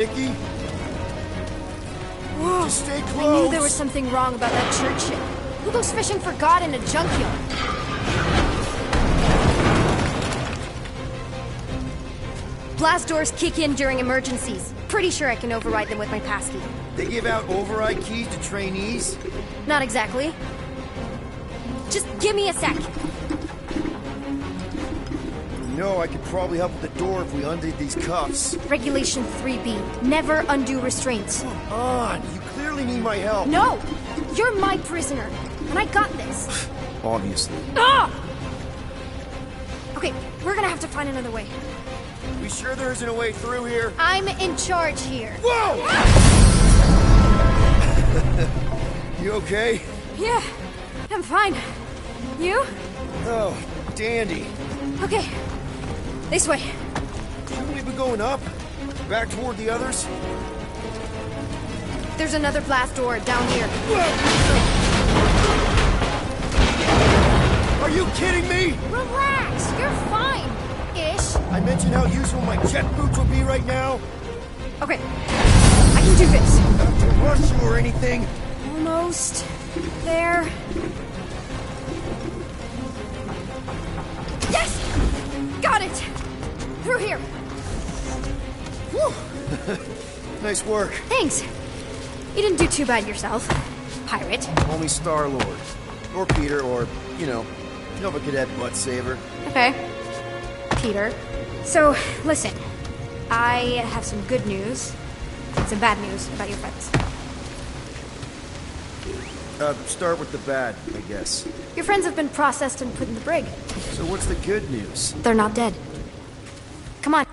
Nikki? Whoa. Just stay close. I knew there was something wrong about that church shit. Who goes fishing for God in a junkyard? Blast doors kick in during emergencies. Pretty sure I can override them with my passkey. They give out override keys to trainees? Not exactly. Just give me a sec. You know, I could probably help with the door if we undid these cuffs. Regulation 3B. Never undo restraints. Come on, you clearly need my help. No! You're my prisoner, and I got this. Obviously. Ah! Okay, we're gonna have to find another way. We sure there isn't a way through here? I'm in charge here. Whoa! You okay? Yeah, I'm fine. You? Oh, dandy. Okay, this way. Shouldn't we be going up? Back toward the others? There's another blast door down here. Are you kidding me? Relax, you're fine. Ish. I mentioned how useful my jet boots will be right now. Okay, I can do this. Not to rush you or anything. Almost there. Yes! Got it! Through here. Whew. Nice work. Thanks. You didn't do too bad yourself, pirate. Only Star-Lord. Or Peter, or, you know, Nova Cadet Butt Saver. Okay. Peter. So, listen. I have some good news and some bad news about your friends. Start with the bad, I guess. Your friends have been processed and put in the brig. So what's the good news? They're not dead. Come on.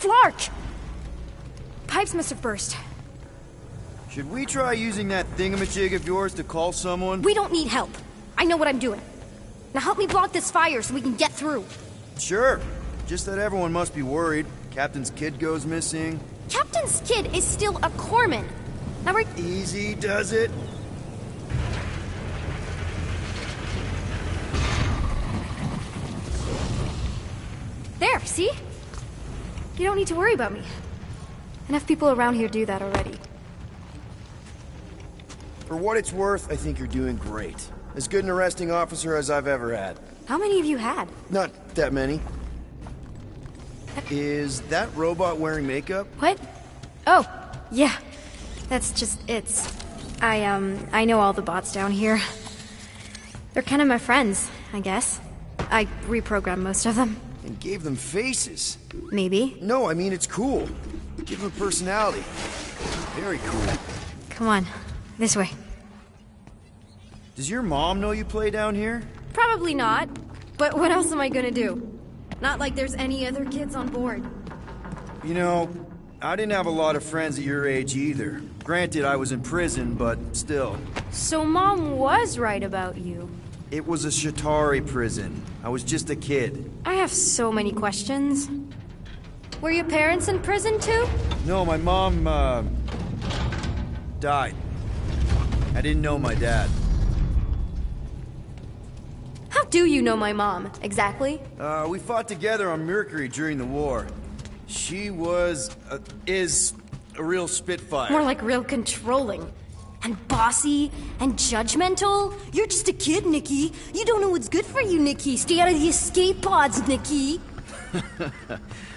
Flark! Pipes must have burst. Should we try using that thingamajig of yours to call someone? We don't need help. I know what I'm doing. Now help me block this fire so we can get through. Sure. Just that everyone must be worried. Captain's kid goes missing. Captain's kid is still a corpsman. Now we're... Easy does it. There, see? You don't need to worry about me. Enough people around here do that already. For what it's worth, I think you're doing great. As good an arresting officer as I've ever had. How many have you had? Not that many. Is that robot wearing makeup? What? Oh, yeah. That's just it's. I know all the bots down here. They're kind of my friends, I guess. I reprogrammed most of them. And gave them faces. Maybe. No, I mean it's cool. Give them personality. Very cool. Come on, this way. Does your mom know you play down here? Probably not. But what else am I gonna do? Not like there's any other kids on board. You know, I didn't have a lot of friends at your age either. Granted, I was in prison, but still. So Mom was right about you. It was a Shatari prison. I was just a kid. I have so many questions. Were your parents in prison too? No, my mom, died. I didn't know my dad. How do you know my mom, exactly? We fought together on Mercury during the war. She is a real spitfire. More like real controlling. And bossy, and judgmental. You're just a kid, Nikki. You don't know what's good for you, Nikki. Stay out of the escape pods, Nikki.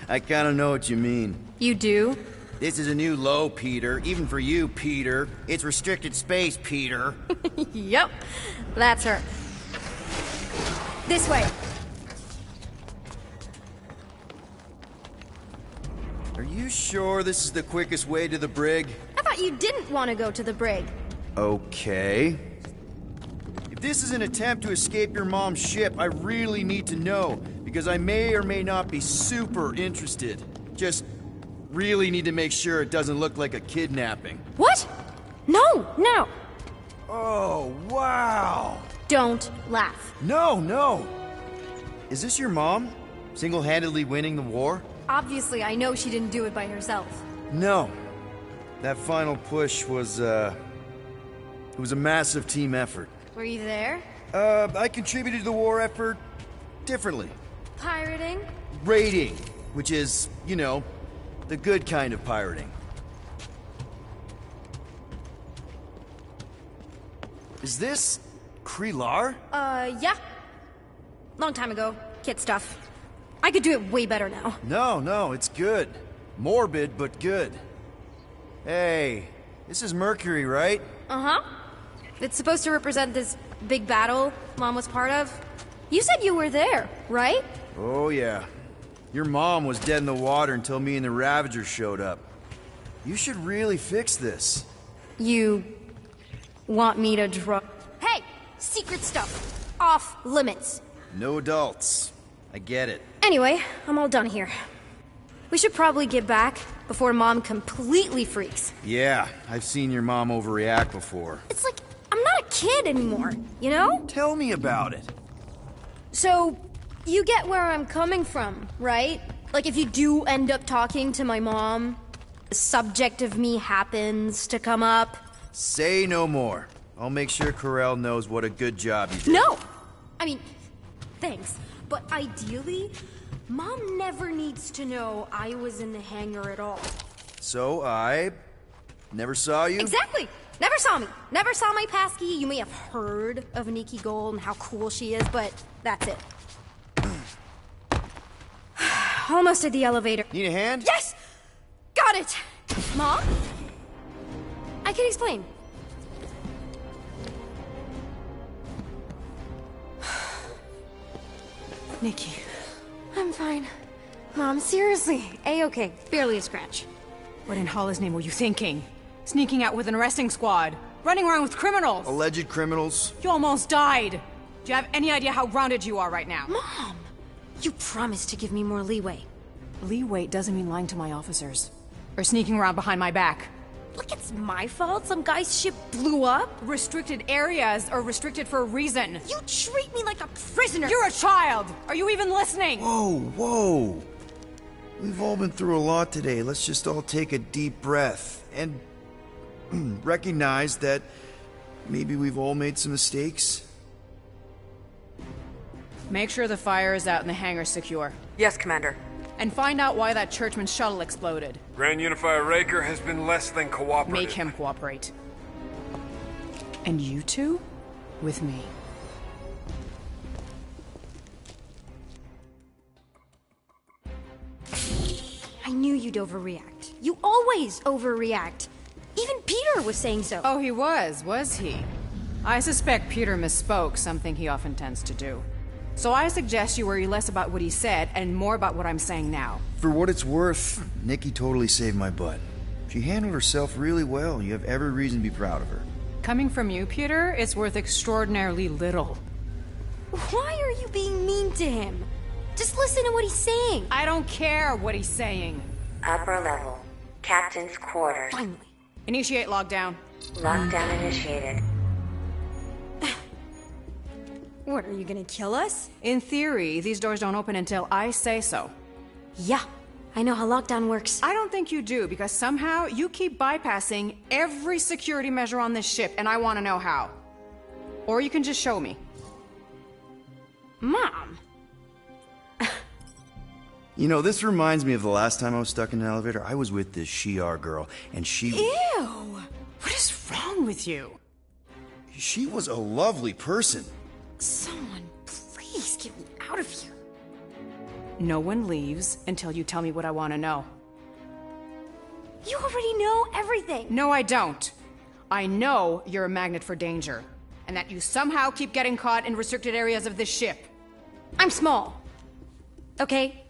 I kinda know what you mean. You do? This is a new low, Peter. Even for you, Peter. It's restricted space, Peter. Yep, that's her. This way. Are you sure this is the quickest way to the brig? I thought you didn't want to go to the brig. Okay. If this is an attempt to escape your mom's ship, I really need to know, because I may or may not be super interested. Just really need to make sure it doesn't look like a kidnapping. What? No, no. Oh, wow. Don't laugh. No, no. Is this your mom? Single-handedly winning the war? Obviously, I know she didn't do it by herself. No. That final push was, it was a massive team effort. Were you there? I contributed to the war effort differently. Pirating? Raiding, which is, you know, the good kind of pirating. Is this Krelar? Yeah. Long time ago. Kid stuff. I could do it way better now. No, it's good. Morbid, but good. Hey, this is Mercury, right? Uh-huh. It's supposed to represent this big battle Mom was part of. You said you were there, right? Oh, yeah. Your mom was dead in the water until me and the Ravagers showed up. You should really fix this. You want me to draw? Hey! Secret stuff. Off limits. No adults. I get it. Anyway, I'm all done here. We should probably get back before Mom completely freaks. Yeah, I've seen your mom overreact before. It's like, I'm not a kid anymore, you know? Tell me about it. So, you get where I'm coming from, right? Like if you do end up talking to my mom, the subject of me happens to come up. Say no more. I'll make sure Corell knows what a good job you did. No! I mean, thanks. But ideally, Mom never needs to know I was in the hangar at all. So I never saw you? Exactly! Never saw me. Never saw my passkey. You may have heard of Nikki Gold and how cool she is, but that's it. Almost at the elevator. Need a hand? Yes! Got it! Mom? I can explain. Nikki. I'm fine. Mom, seriously. A-okay. Barely a scratch. What in Hollis' name were you thinking? Sneaking out with an arresting squad? Running around with criminals? Alleged criminals? You almost died! Do you have any idea how grounded you are right now? Mom! You promised to give me more leeway. Leeway doesn't mean lying to my officers. Or sneaking around behind my back. Look, it's my fault some guy's ship blew up. Restricted areas are restricted for a reason. You treat me like a prisoner. You're a child! Are you even listening? Whoa. We've all been through a lot today. Let's just all take a deep breath and recognize that maybe we've all made some mistakes. Make sure the fire is out and the hangar's secure. Yes, Commander. And find out why that churchman's shuttle exploded. Grand Unifier Raker has been less than cooperative. Make him cooperate. And you two? With me. I knew you'd overreact. You always overreact. Even Peter was saying so. Oh, he was he? I suspect Peter misspoke, something he often tends to do. So I suggest you worry less about what he said and more about what I'm saying now. For what it's worth, Nikki totally saved my butt. She handled herself really well. You have every reason to be proud of her. Coming from you, Peter, it's worth extraordinarily little. Why are you being mean to him? Just listen to what he's saying. I don't care what he's saying. Upper level. Captain's quarters. Finally. Initiate lockdown. Lockdown initiated. What, are you gonna kill us? In theory, these doors don't open until I say so. Yeah, I know how lockdown works. I don't think you do, because somehow you keep bypassing every security measure on this ship, and I want to know how. Or you can just show me. Mom! You know, this reminds me of the last time I was stuck in an elevator. I was with this Shi'ar girl, and she... Ew! What is wrong with you? She was a lovely person. Someone, please get me out of here. No one leaves until you tell me what I want to know. You already know everything. No, I don't. I know you're a magnet for danger, and that you somehow keep getting caught in restricted areas of this ship. I'm small. Okay?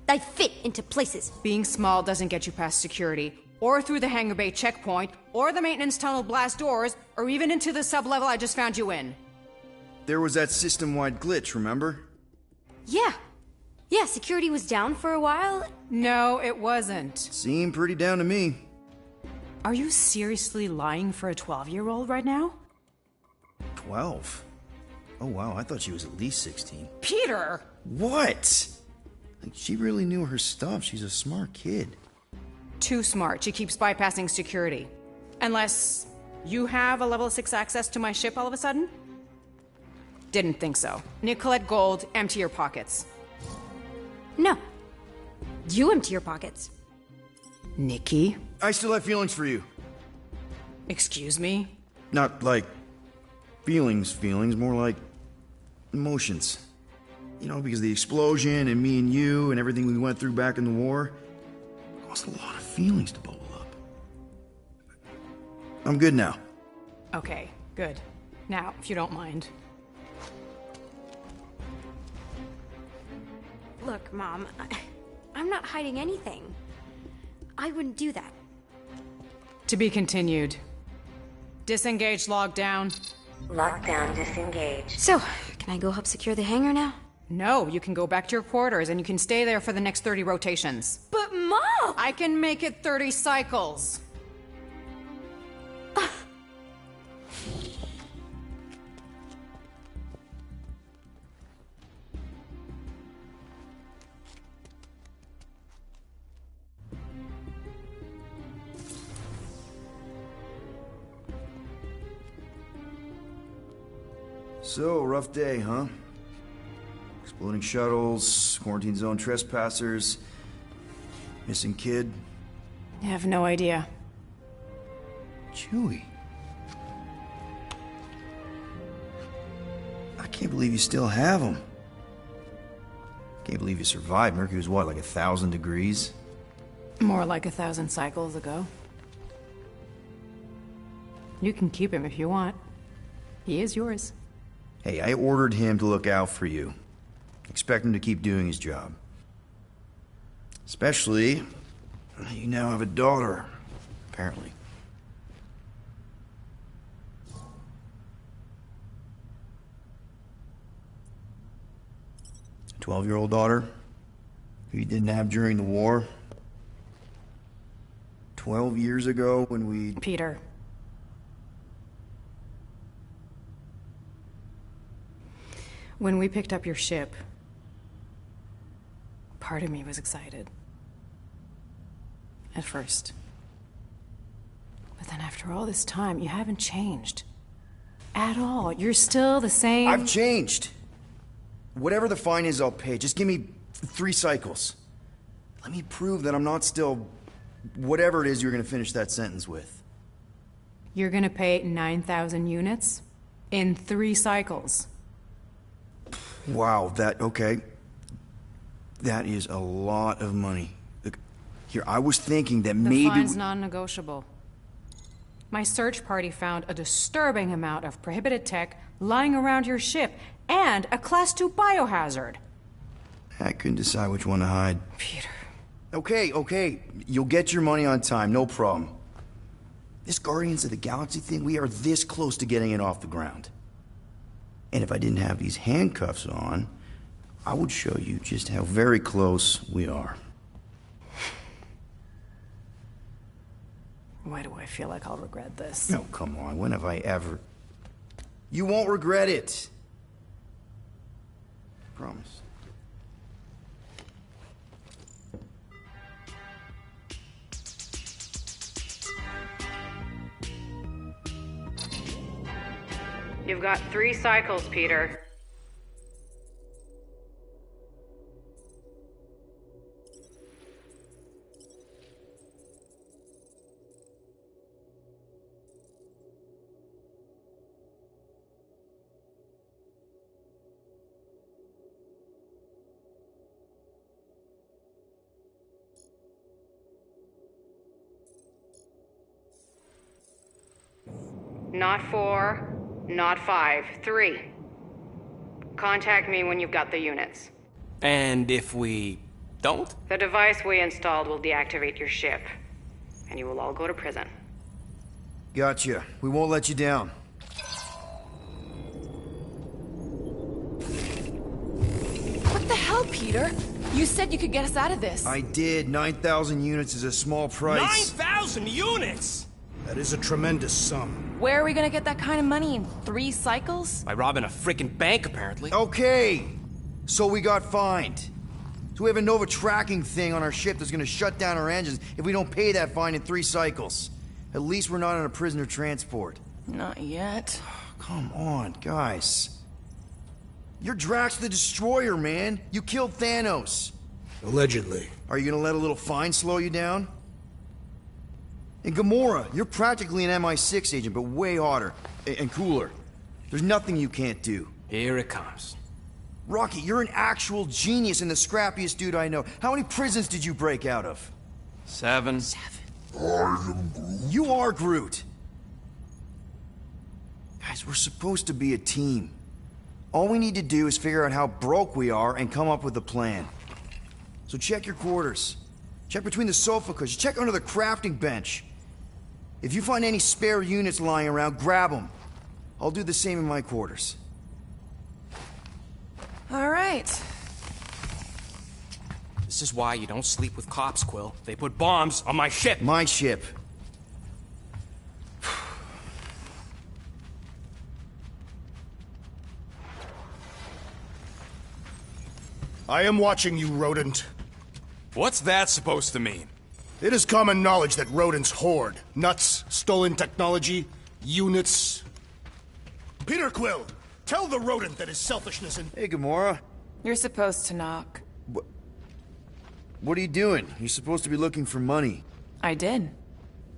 I fit into places. Being small doesn't get you past security, or through the hangar bay checkpoint, or the maintenance tunnel blast doors, or even into the sub-level I just found you in. There was that system-wide glitch, remember? Yeah. Yeah, security was down for a while. No, it wasn't. Seemed pretty down to me. Are you seriously lying for a 12-year-old right now? 12? Oh wow, I thought she was at least 16. Peter! What? Like, she really knew her stuff. She's a smart kid. Too smart. She keeps bypassing security. Unless you have a level 6 access to my ship all of a sudden? Didn't think so. Nicolette Gold, empty your pockets. No. You empty your pockets. Nikki? I still have feelings for you. Excuse me? Not like feelings, more like emotions. You know, because the explosion and me and you and everything we went through back in the war caused a lot of feelings to bubble up. I'm good now. Okay, good. Now, if you don't mind. Look, Mom, I'm not hiding anything. I wouldn't do that. To be continued. Disengage lockdown. Lockdown disengaged. So, can I go help secure the hangar now? No, you can go back to your quarters and you can stay there for the next 30 rotations. But Mom! I can make it 30 cycles. So, rough day, huh? Exploding shuttles, quarantine zone trespassers, missing kid. I have no idea. Chewie. I can't believe you still have him. Can't believe you survived. Mercury was what, like 1,000 degrees? More like 1,000 cycles ago. You can keep him if you want. He is yours. Hey, I ordered him to look out for you. Expect him to keep doing his job. Especially, you now have a daughter, apparently. 12-year-old daughter, who you didn't have during the war. 12 years ago when we... Peter. When we picked up your ship, part of me was excited. At first. But then after all this time, you haven't changed. At all. You're still the same... I've changed. Whatever the fine is, I'll pay. Just give me 3 cycles. Let me prove that I'm not still... whatever it is you're gonna finish that sentence with. You're gonna pay 9,000 units? In 3 cycles. Wow, okay. That is a lot of money. Look, here, I was thinking that maybe... The fine's non-negotiable. My search party found a disturbing amount of prohibited tech lying around your ship, and a Class 2 biohazard. I couldn't decide which one to hide. Peter. Okay. You'll get your money on time, no problem. This Guardians of the Galaxy thing, we are this close to getting it off the ground. And if I didn't have these handcuffs on, I would show you just how very close we are. Why do I feel like I'll regret this? No, come on, when have I ever... You won't regret it. Promise. You've got 3 cycles, Peter. Not 4, not 5, 3. Contact me when you've got the units. And if we don't? The device we installed will deactivate your ship, and you will all go to prison. Gotcha. We won't let you down. Peter. You said you could get us out of this. I did. 9,000 units is a small price. 9,000 units! That is a tremendous sum. Where are we gonna get that kind of money in 3 cycles? By robbing a frickin' bank, apparently. Okay, so we got fined. So we have a Nova tracking thing on our ship that's gonna shut down our engines if we don't pay that fine in 3 cycles. At least we're not on a prisoner transport. Not yet. Come on, guys. You're Drax the Destroyer, man. You killed Thanos. Allegedly. Are you gonna let a little fine slow you down? And Gamora, you're practically an MI6 agent, but way hotter and cooler. There's nothing you can't do. Here it comes. Rocky, you're an actual genius and the scrappiest dude I know. How many prisons did you break out of? 7. You are Groot. Guys, we're supposed to be a team. All we need to do is figure out how broke we are and come up with a plan. So check your quarters. Check between the sofa cushions. Check under the crafting bench. If you find any spare units lying around, grab them. I'll do the same in my quarters. All right. This is why you don't sleep with cops, Quill. They put bombs on my ship. My ship. I am watching you, rodent. What's that supposed to mean? It is common knowledge that rodents hoard nuts, stolen technology, units. Peter Quill, tell the rodent that his selfishness and... Hey, Gamora. You're supposed to knock. What are you doing? You're supposed to be looking for money. I did.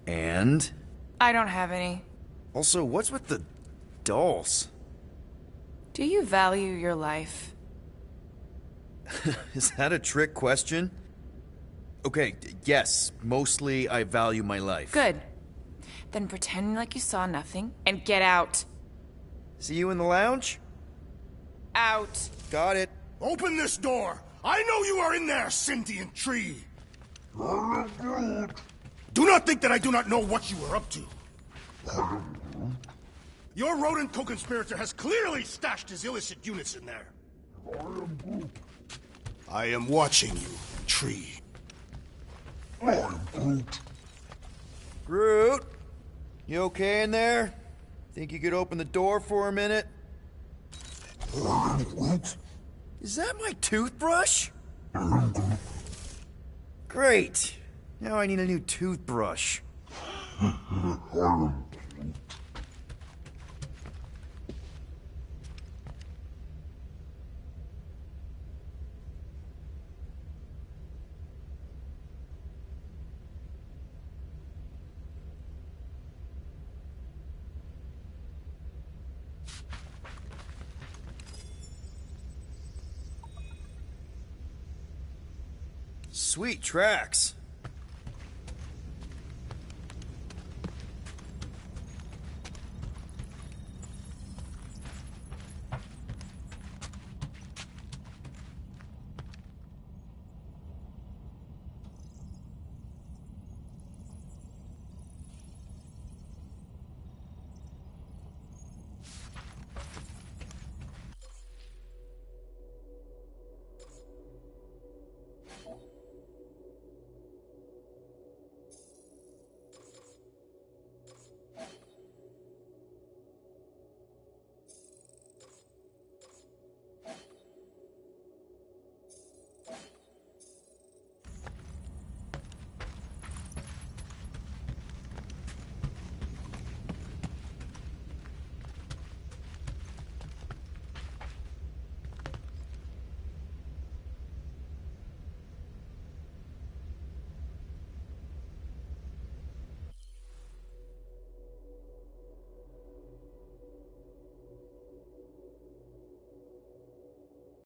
And? I don't have any. Also, what's with the dolls? Do you value your life? Is that a trick question? Okay, yes, mostly I value my life. Good. Then pretend like you saw nothing and get out. See you in the lounge? Out. Got it. Open this door! I know you are in there, sentient tree! Do not think that I do not know what you are up to. Your rodent co-conspirator has clearly stashed his illicit units in there. I am watching you, tree. Groot, you okay in there? Think you could open the door for a minute? Is that my toothbrush? Great. Now I need a new toothbrush. Sweet tracks.